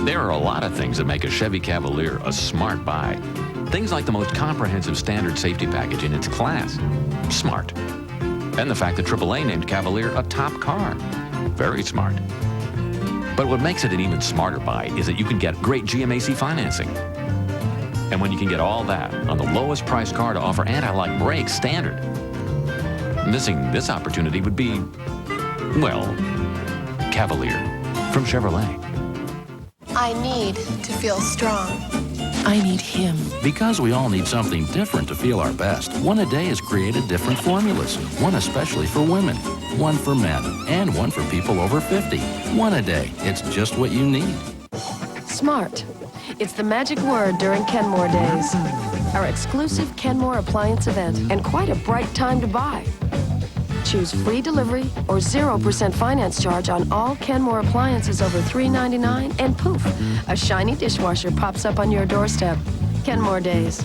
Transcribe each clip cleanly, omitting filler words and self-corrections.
There are a lot of things that make a Chevy Cavalier a smart buy. Things like the most comprehensive standard safety package in its class. Smart. And the fact that AAA named Cavalier a top car. Very smart. But what makes it an even smarter buy is that you can get great GMAC financing. And when you can get all that on the lowest priced car to offer anti-lock brakes standard, missing this opportunity would be, well, Cavalier from Chevrolet. I need to feel strong. I need him. Because we all need something different to feel our best, One A Day has created different formulas. One especially for women, one for men, and one for people over 50. One A Day. It's just what you need. Smart. It's the magic word during Kenmore Days. Our exclusive Kenmore appliance event, and quite a bright time to buy. Choose free delivery or 0% finance charge on all Kenmore appliances over $3.99, and poof, a shiny dishwasher pops up on your doorstep. Kenmore Days.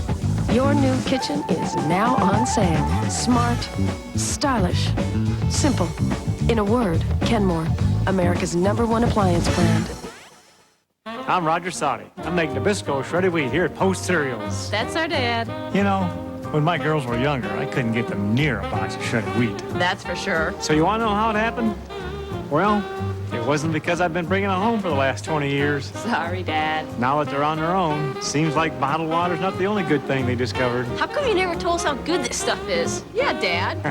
Your new kitchen is now on sale. Smart, stylish, simple. In a word, Kenmore, America's #1 appliance brand. I'm Roger Sadi. I'm making Nabisco shredded wheat here at Post Cereals. That's our dad. You know, when my girls were younger, I couldn't get them near a box of shredded wheat. That's for sure. So you want to know how it happened? Well, it wasn't because I've been bringing them home for the last 20 years. Sorry, Dad. Now that they're on their own, seems like bottled water's not the only good thing they discovered. How come you never told us how good this stuff is? Yeah, Dad.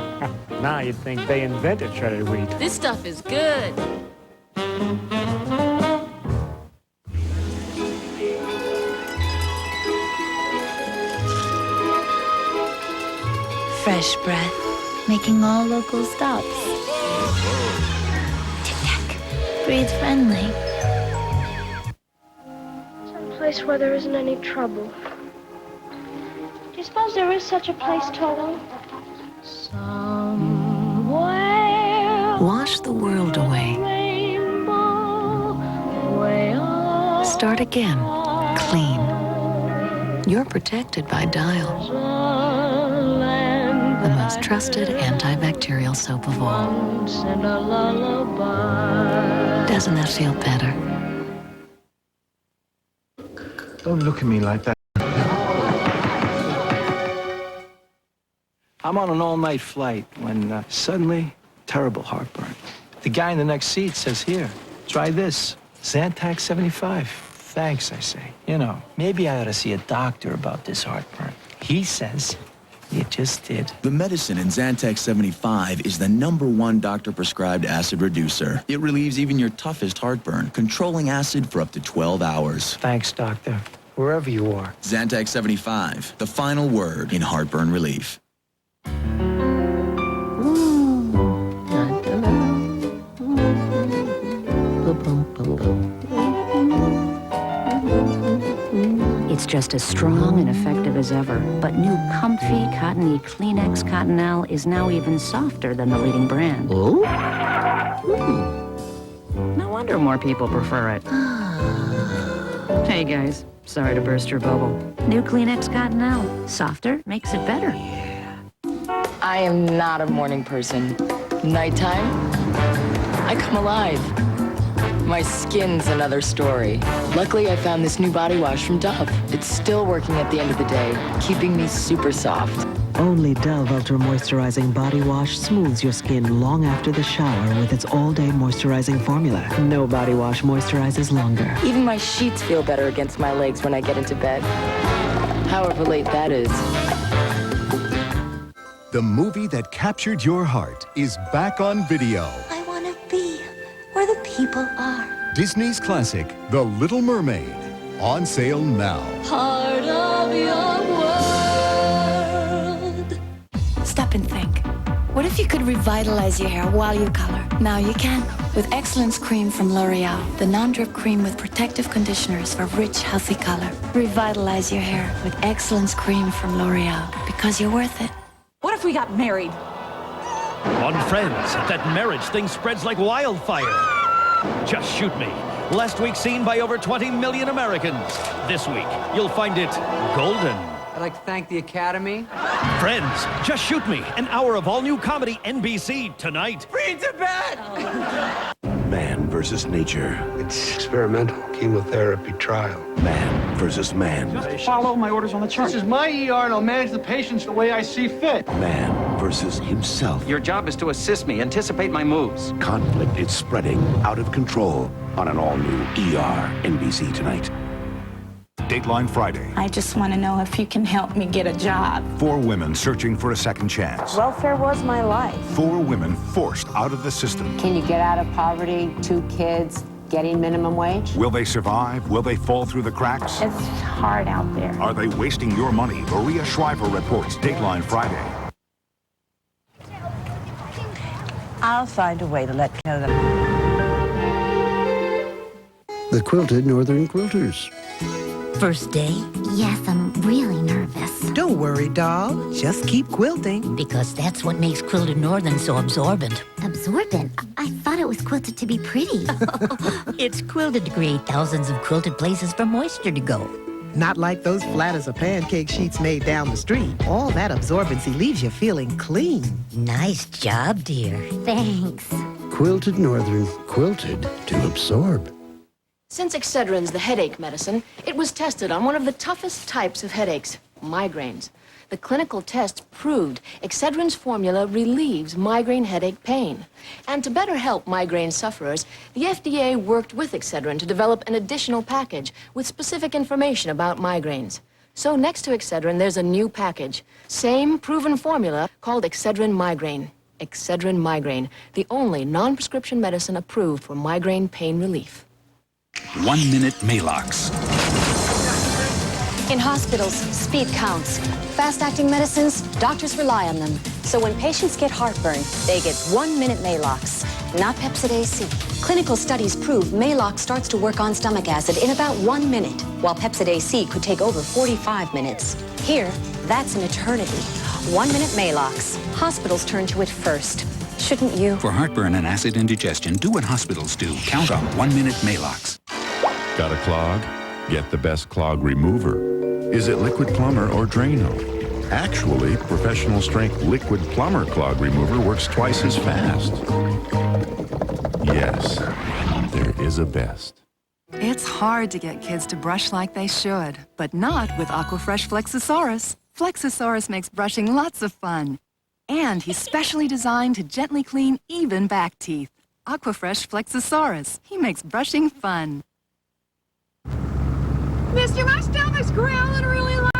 Now you'd think they invented shredded wheat. This stuff is good. Fresh breath, making all local stops. Tic-tac, breathe friendly. Someplace where there isn't any trouble. Do you suppose there is such a place, Toto? Somewhere. Wash the world away. Start again, clean. You're protected by Dial. The most trusted antibacterial soap of all. Doesn't that feel better? Don't look at me like that. I'm on an all-night flight when suddenly, terrible heartburn. The guy in the next seat says, "Here, try this. Zantac 75. Thanks, I say. You know, maybe I ought to see a doctor about this heartburn. He says, you just did. The medicine in Zantac 75 is the #1 doctor-prescribed acid reducer. It relieves even your toughest heartburn, controlling acid for up to 12 hours. Thanks, doctor. Wherever you are. Zantac 75, the final word in heartburn relief. It's just as strong and effective as ever, but new comfy, cottony Kleenex Cottonelle is now even softer than the leading brand. Oh? No wonder more people prefer it. Hey guys, sorry to burst your bubble. New Kleenex Cottonelle. Softer makes it better. I am not a morning person. Nighttime, I come alive. My skin's another story. Luckily, I found this new body wash from Dove. It's still working at the end of the day, keeping me super soft. Only Dove Ultra Moisturizing Body Wash smooths your skin long after the shower with its all-day moisturizing formula. No body wash moisturizes longer. Even my sheets feel better against my legs when I get into bed. However late that is. The movie that captured your heart is back on video. I want to be where the people are. Disney's classic, The Little Mermaid, on sale now. Part of your world. Stop and think. What if you could revitalize your hair while you color? Now you can with Excellence Cream from L'Oreal, the non-drip cream with protective conditioners for rich, healthy color. Revitalize your hair with Excellence Cream from L'Oreal because you're worth it. What if we got married? On Friends, that marriage thing spreads like wildfire. Just Shoot Me. Last week seen by over 20 million Americans. This week, you'll find it golden. I'd like to thank the Academy. Friends, Just Shoot Me. An hour of all-new comedy NBC tonight. Free to bed! Man versus nature. It's experimental chemotherapy trial. Man versus man. Just follow my orders on the chart. This is my ER, and I'll manage the patients the way I see fit. Man versus himself. Your job is to assist me, anticipate my moves. Conflict is spreading out of control on an all-new NBC tonight. Dateline Friday. I just want to know if you can help me get a job. 4 women searching for a second chance. Welfare was my life. 4 women forced out of the system. Can you get out of poverty, 2 kids, getting minimum wage? Will they survive? Will they fall through the cracks? It's hard out there. Are they wasting your money? Maria Shriver reports Dateline Friday. I'll find a way to let go of them. The Quilted Northern Quilters. First day? Yes, I'm really nervous. Don't worry, doll. Just keep quilting. Because that's what makes Quilted Northern so absorbent. Absorbent? I thought it was quilted to be pretty. It's quilted to create thousands of quilted places for moisture to go. Not like those flat as a pancake sheets made down the street. All that absorbency leaves you feeling clean. Nice job, dear. Thanks. Quilted Northern, quilted to absorb. Since Excedrin's the headache medicine, it was tested on one of the toughest types of headaches, migraines. The clinical tests proved Excedrin's formula relieves migraine headache pain. And to better help migraine sufferers, the FDA worked with Excedrin to develop an additional package with specific information about migraines. So next to Excedrin, there's a new package. Same proven formula called Excedrin Migraine. Excedrin Migraine, the only non-prescription medicine approved for migraine pain relief. 1 minute Maalox. In hospitals, speed counts. Fast-acting medicines, doctors rely on them. So when patients get heartburn, they get 1 minute Maalox, not Pepcid AC. Clinical studies prove Maalox starts to work on stomach acid in about 1 minute, while Pepcid AC could take over 45 minutes. Here, that's an eternity. 1 minute Maalox. Hospitals turn to it first. Shouldn't you? For heartburn and acid indigestion, do what hospitals do. Count on 1 minute Maalox. Got a clog? Get the best clog remover. Is it Liquid Plumber or Drano? Actually, professional strength Liquid Plumber clog remover works twice as fast. Yes, there is a best. It's hard to get kids to brush like they should, but not with Aquafresh Flexosaurus. Flexosaurus makes brushing lots of fun. And he's specially designed to gently clean even back teeth. Aquafresh Flexosaurus. He makes brushing fun. Mister, my stomach's growling really loud.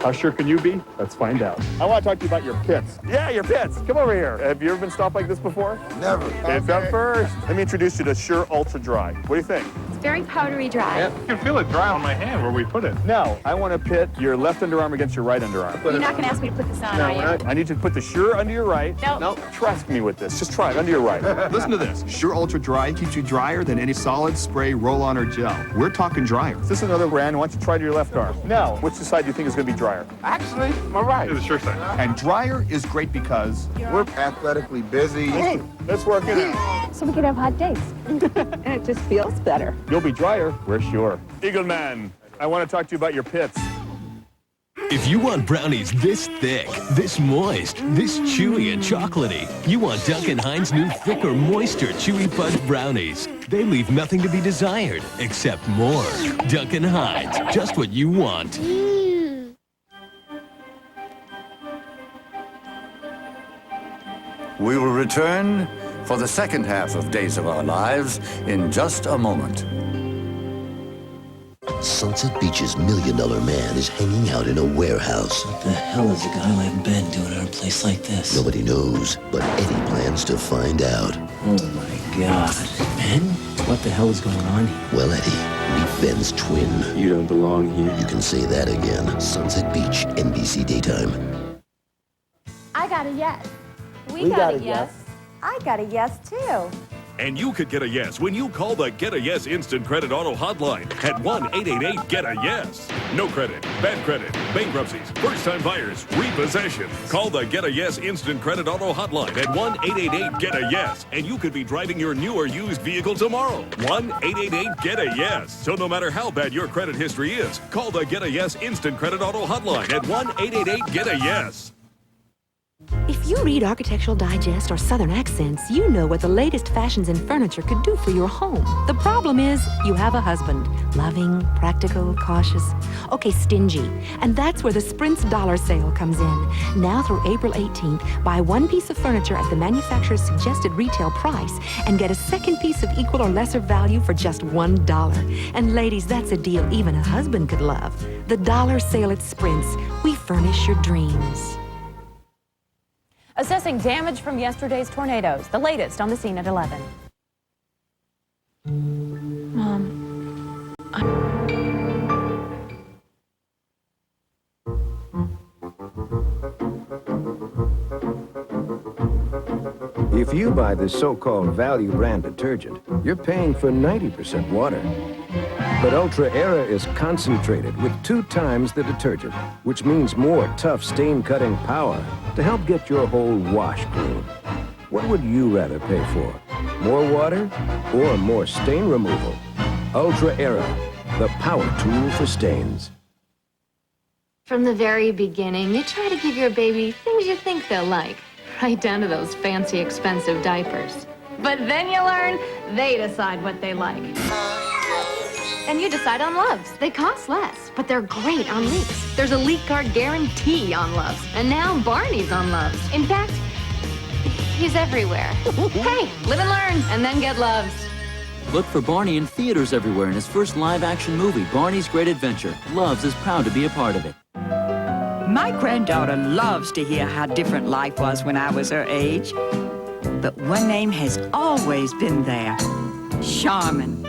How sure can you be? Let's find out. I want to talk to you about your pits. Yeah, your pits. Come over here. Have you ever been stopped like this before? Never. It's up first. Let me introduce you to Sure Ultra Dry. What do you think? It's very powdery dry. Yeah. I can feel it dry on my hand where we put it. Now, I want to pit your left underarm against your right underarm. You're not going to ask me to put this on, No, are you? I need you to put the Sure under your right. No. Trust me with this. Just try it under your right. Listen to this. Sure Ultra Dry keeps you drier than any solid, spray, roll-on, or gel. We're talking drier. Is this another brand? Why don't you try to your left arm? Now, which side do you think is going to be drier? Actually, I'm right. To the sure side. And drier is great because we're athletically busy. Hey, let's work it out. So we can have hot dates. And it just feels better. You'll be drier, we're sure. Eagle Man, I want to talk to you about your pits. If you want brownies this thick, this moist, this chewy and chocolatey, you want Duncan Hines' new thicker, moister, chewy fudge brownies. They leave nothing to be desired, except more. Duncan Hines, just what you want. We will return for the second half of Days of Our Lives in just a moment. Sunset Beach's $1 Million Man is hanging out in a warehouse. What the hell is a guy like Ben doing at a place like this? Nobody knows, but Eddie plans to find out. Oh my God. Ben? What the hell is going on here? Well, Eddie, meet Ben's twin. You don't belong here. You can say that again. Sunset Beach, NBC Daytime. I got a yes. We got a yes. I got a yes, too. And you could get a yes when you call the Get a Yes Instant Credit Auto Hotline at 1-888-GET-A-YES. No credit, bad credit, bankruptcies, first-time buyers, repossession. Call the Get a Yes Instant Credit Auto Hotline at 1-888-GET-A-YES. And you could be driving your new or used vehicle tomorrow. 1-888-GET-A-YES. So no matter how bad your credit history is, call the Get a Yes Instant Credit Auto Hotline at 1-888-GET-A-YES. If you read Architectural Digest or Southern Accents, you know what the latest fashions in furniture could do for your home. The problem is, you have a husband. Loving, practical, cautious. Okay, stingy. And that's where the Sprint's dollar sale comes in. Now through April 18th, buy one piece of furniture at the manufacturer's suggested retail price and get a second piece of equal or lesser value for just $1. And ladies, that's a deal even a husband could love. The dollar sale at Sprint's. We furnish your dreams. Assessing damage from yesterday's tornadoes. The latest on the scene at 11. Mom, If you buy the so-called value brand detergent, you're paying for 90% water. But Ultra Era is concentrated with 2 times the detergent, which means more tough stain-cutting power to help get your whole wash clean. What would you rather pay for? More water or more stain removal? Ultra Era, the power tool for stains. From the very beginning, you try to give your baby things you think they'll like, right down to those fancy, expensive diapers. But then you learn they decide what they like. And you decide on Loves. They cost less, but they're great on leaks. There's a leak guard guarantee on Loves. And now Barney's on Loves. In fact, he's everywhere. Hey, live and learn, and then get Loves. Look for Barney in theaters everywhere in his first live-action movie, Barney's Great Adventure. Loves is proud to be a part of it. My granddaughter loves to hear how different life was when I was her age. But one name has always been there, Charmin.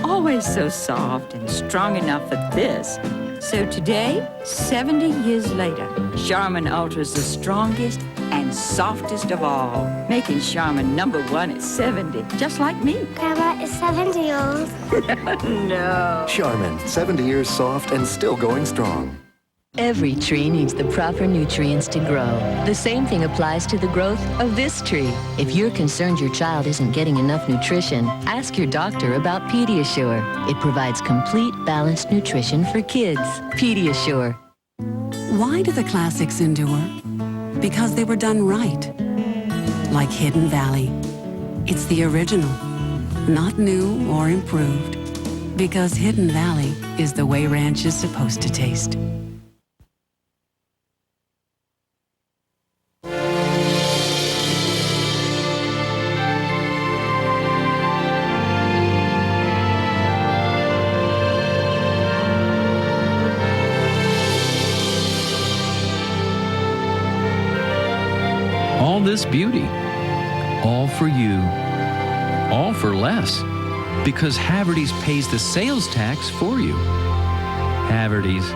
Always so soft and strong enough for this. So today, 70 years later, Charmin Ultra's the strongest and softest of all, making Charmin #1 at 70, just like me. Grandma is 70 old. No. Charmin, 70 years soft and still going strong. Every tree needs the proper nutrients to grow. The same thing applies to the growth of this tree. If you're concerned your child isn't getting enough nutrition, ask your doctor about Pediasure. It provides complete, balanced nutrition for kids. Pediasure. Why do the classics endure? Because they were done right. Like Hidden Valley. It's the original, not new or improved. Because Hidden Valley is the way ranch is supposed to taste. All this beauty, all for you, all for less, because Haverty's pays the sales tax for you. Haverty's,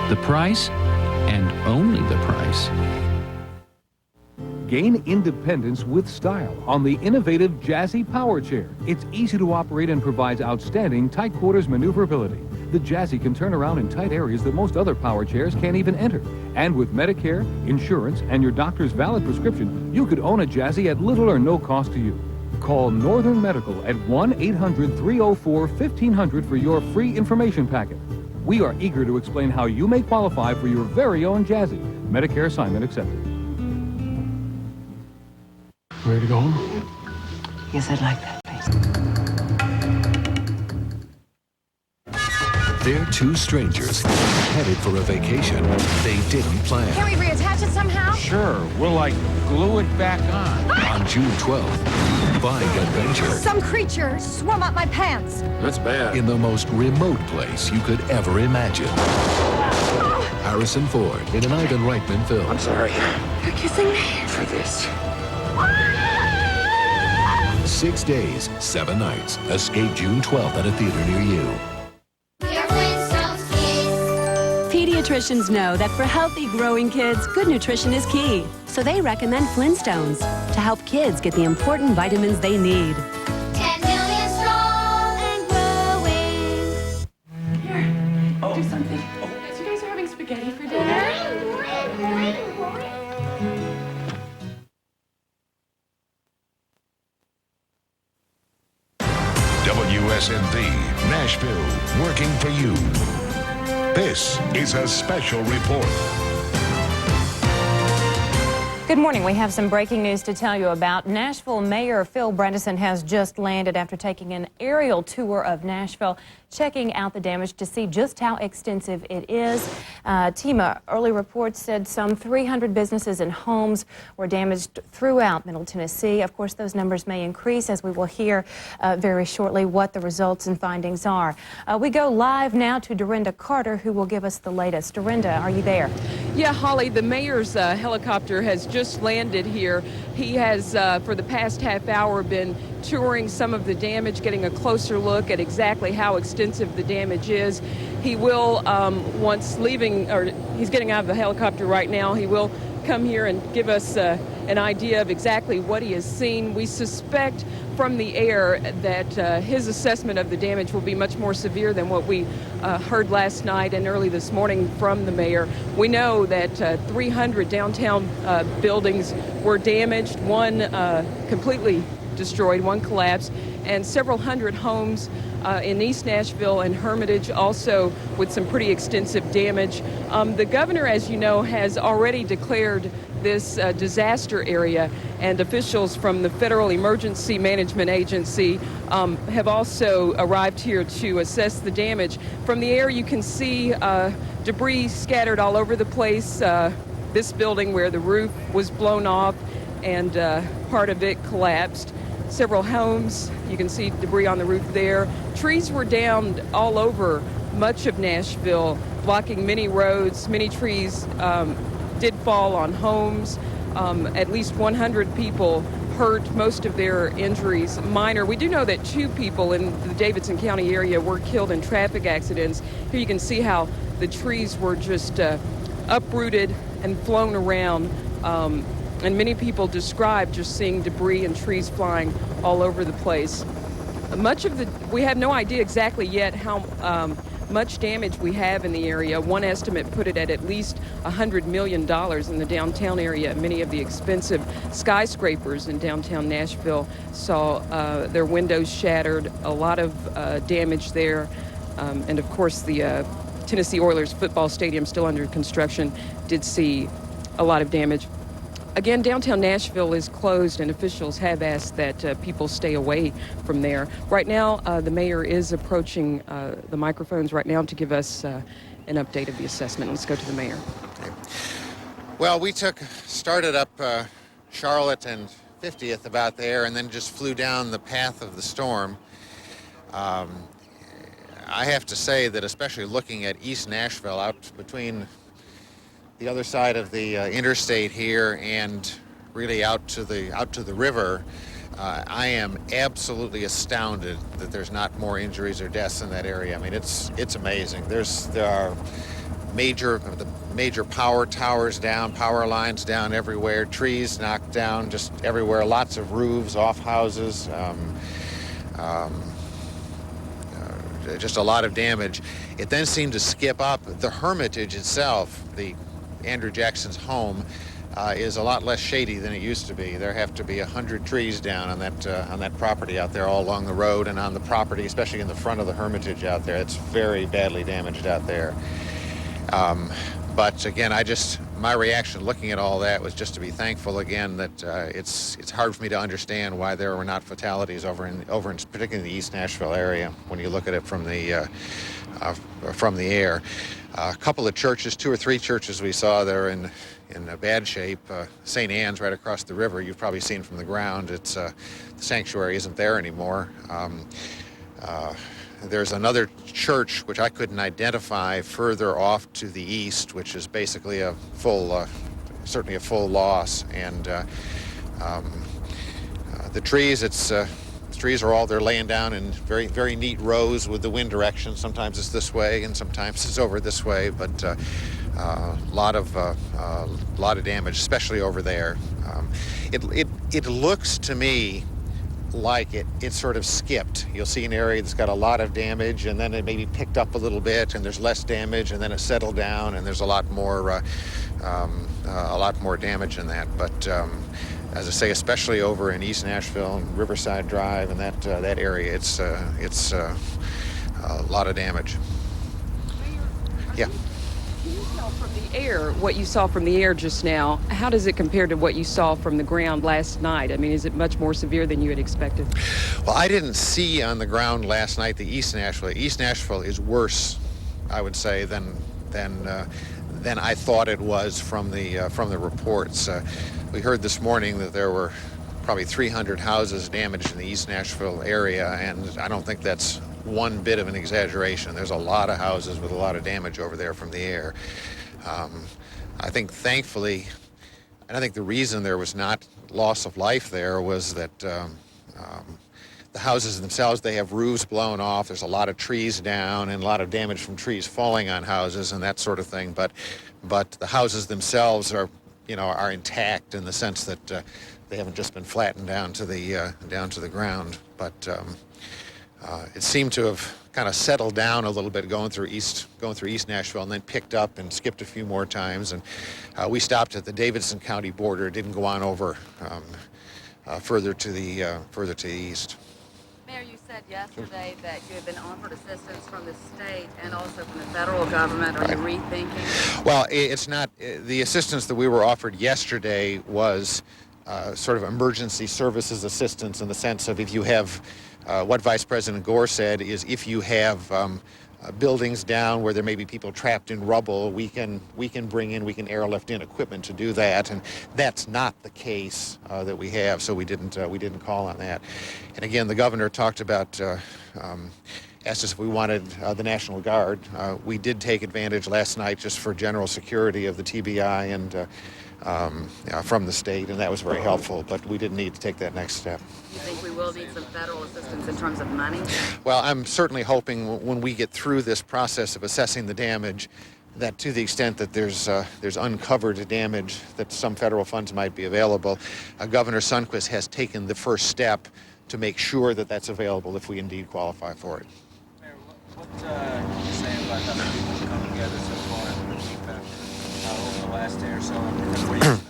the price and only the price. Gain independence with style on the innovative Jazzy Power Chair. It's easy to operate and provides outstanding tight quarters maneuverability. The Jazzy can turn around in tight areas that most other power chairs can't even enter. And with Medicare, insurance, and your doctor's valid prescription, you could own a Jazzy at little or no cost to you. Call Northern Medical at 1-800-304-1500 for your free information packet. We are eager to explain how you may qualify for your very own Jazzy. Medicare assignment accepted. Ready to go home? Yes, I'd like that, They're two strangers headed for a vacation they didn't plan. Can we reattach it somehow? Sure, we'll glue it back on. On June 12th, find adventure. Some creature swam up my pants. That's bad. In the most remote place you could ever imagine. Harrison Ford in an Ivan Reitman film. I'm sorry. You're kissing me? For this. 6 days, 7 nights. Escape June 12th at a theater near you. Pediatricians know that for healthy, growing kids, good nutrition is key. So they recommend Flintstones to help kids get the important vitamins they need. 10 million strong and growing. Here, do something. You guys are having spaghetti for dinner? WSMV, Nashville, working for you. This is a special report. Good Good morning. We have some breaking news to tell you about. Nashville Mayor Phil Bredesen has just landed after taking an aerial tour of Nashville, checking out the damage to see just how extensive it is. Tima, early reports said some 300 businesses and homes were damaged throughout Middle Tennessee. Of course, those numbers may increase as we will hear very shortly what the results and findings are. We go live now to Dorinda Carter, who will give us the latest. Dorinda, are you there? Yeah, Holly, the mayor's helicopter has just landed here. He has, for the past half hour, been touring some of the damage, getting a closer look at exactly how extensive the damage is. He will, once leaving, or he's getting out of the helicopter right now, he will come here and give us an idea of exactly what he has seen. We suspect from the air that his assessment of the damage will be much more severe than what we heard last night and early this morning from the mayor. We know that 300 downtown buildings were damaged, one completely destroyed, one collapsed, and several hundred homes in East Nashville and Hermitage also with some pretty extensive damage. The governor, as you know, has already declared this disaster area, and officials from the Federal Emergency Management Agency have also arrived here to assess the damage. From the air, you can see debris scattered all over the place. This building where the roof was blown off and part of it collapsed. Several homes, you can see debris on the roof there. Trees were down all over much of Nashville, blocking many roads. Many trees did fall on homes. At least 100 people hurt, most of their injuries minor. We do know that 2 people in the Davidson County area were killed in traffic accidents. Here you can see how the trees were just uprooted and flown around. And many people describe just seeing debris and trees flying all over the place. We have no idea exactly yet how much damage we have in the area. One estimate put it at least $100 million in the downtown area. Many of the expensive skyscrapers in downtown Nashville saw their windows shattered, a lot of damage there. And of course, the Tennessee Oilers football stadium, still under construction, did see a lot of damage. Again, downtown Nashville is closed, and officials have asked that people stay away from there. Right now, the mayor is approaching the microphones right now to give us an update of the assessment. Let's go to the mayor. Okay. Well, we started up Charlotte and 50th about there, and then just flew down the path of the storm. I have to say that, especially looking at East Nashville, out between the other side of the interstate here and really out to the river, I am absolutely astounded that there's not more injuries or deaths in that area. I mean, it's amazing. There are major power towers down, power lines down everywhere, trees knocked down just everywhere, lots of roofs off houses, just a lot of damage. It then seemed to skip up. The Hermitage itself, the Andrew Jackson's home, is a lot less shady than it used to be. There have to be 100 trees down on that property out there, all along the road and on the property, especially in the front of the Hermitage out there. It's very badly damaged out there. But again, my reaction looking at all that was just to be thankful again that it's hard for me to understand why there were not fatalities over in particularly in the East Nashville area when you look at it from the air. A couple of churches, 2 or 3 churches we saw there in bad shape. St. Anne's right across the river, you've probably seen from the ground. It's the sanctuary isn't there anymore. There's another church which I couldn't identify further off to the east, which is basically certainly a full loss. And the trees, trees are they're laying down in very, very neat rows with the wind direction. Sometimes it's this way and sometimes it's over this way, but a lot of damage, especially over there. It looks to me like it sort of skipped. You'll see an area that's got a lot of damage, and then it maybe picked up a little bit, and there's less damage, and then it settled down, and there's a lot more damage in that. But as I say, especially over in East Nashville and Riverside Drive and that area, it's a lot of damage. Yeah. Can you tell Now, from the air, what you saw from the air just now, how does it compare to what you saw from the ground last night? I mean, is it much more severe than you had expected? Well, I didn't see on the ground last night the East Nashville. East Nashville is worse, I would say, than I thought it was from the reports. We heard this morning that there were probably 300 houses damaged in the East Nashville area, and I don't think that's one bit of an exaggeration. There's a lot of houses with a lot of damage over there from the air. I think thankfully, and I think the reason there was not loss of life there was that the houses themselves, they have roofs blown off. There's a lot of trees down and a lot of damage from trees falling on houses and that sort of thing. But the houses themselves are intact in the sense that they haven't just been flattened down to the ground. But it seemed to have kind of settled down a little bit going through East Nashville, and then picked up and skipped a few more times. And we stopped at the Davidson County border, didn't go on over further to the east. Mayor, you said yesterday that you had been offered assistance from the state and also from the federal government. Are you rethinking? Well, it's not. The assistance that we were offered yesterday was sort of emergency services assistance, in the sense of if you have, what Vice President Gore said is, if you have buildings down where there may be people trapped in rubble, we can airlift in equipment to do that, and that's not the case that we have, so we didn't call on that. And again, the governor talked about asked us if we wanted the National Guard. We did take advantage last night just for general security of the TBI and from the state, and that was very helpful, but we didn't need to take that next step. You think we will need some federal assistance in terms of money? Well, I'm certainly hoping when we get through this process of assessing the damage, that to the extent that there's uncovered damage, that some federal funds might be available. Governor Sundquist has taken the first step to make sure that that's available if we indeed qualify for it. Mayor, what can you say about how the people have come together so far over the last day or so? What do you expect?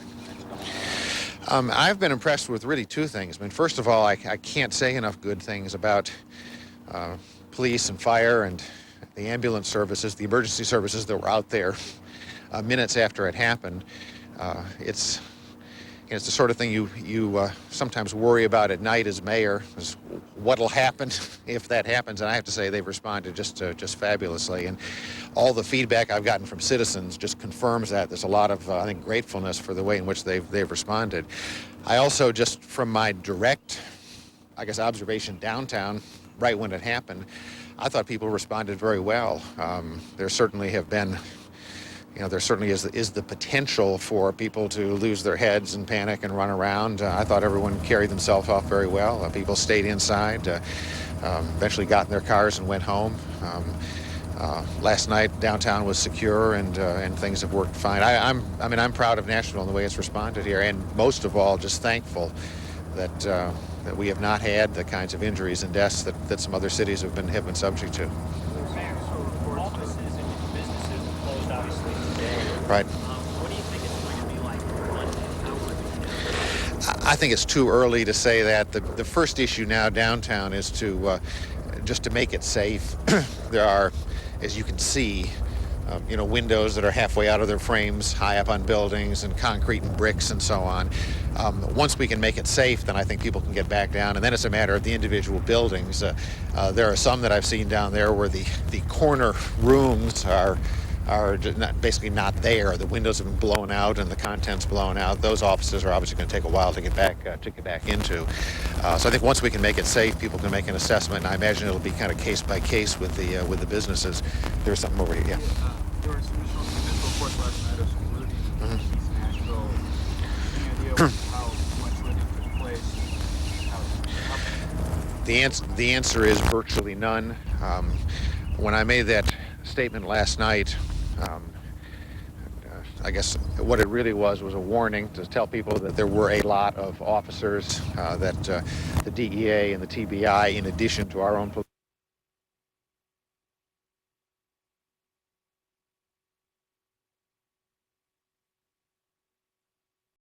I've been impressed with really two things. I mean, first of all, I can't say enough good things about police and fire and the ambulance services, the emergency services that were out there minutes after it happened. It's the sort of thing you sometimes worry about at night as mayor, is what'll happen if that happens. And I have to say they've responded just fabulously. And all the feedback I've gotten from citizens just confirms that. There's a lot of, I think, gratefulness for the way in which they've responded. I also, just from my direct, I guess, observation downtown, right when it happened, I thought people responded very well. There certainly have been, there certainly is the potential for people to lose their heads and panic and run around. I thought everyone carried themselves off very well. People stayed inside, eventually got in their cars and went home. Last night, downtown was secure, and things have worked fine. I'm proud of Nashville and the way it's responded here, and most of all, just thankful that we have not had the kinds of injuries and deaths that some other cities have been subject to. Offices and businesses are closed, obviously, today. Right. What do you think it's going to be like for Monday? I think it's too early to say that. The first issue now downtown is to just to make it safe. There are, as you can see, windows that are halfway out of their frames, high up on buildings, and concrete and bricks and so on. Once we can make it safe, then I think people can get back down, and then it's a matter of the individual buildings. There are some that I've seen down there where the corner rooms are basically not there. The windows have been blown out and the contents blown out. Those offices are obviously going to take a while to get back into. So I think once we can make it safe, people can make an assessment, and I imagine it'll be kind of case by case with the businesses. There's something over here. Yeah. There were some initial reports last night of some looting in East Nashville. Any idea how much looting took place? The answer is virtually none. When I made that statement last night, I guess what it really was a warning to tell people that there were a lot of officers, that the DEA and the TBI, in addition to our own police,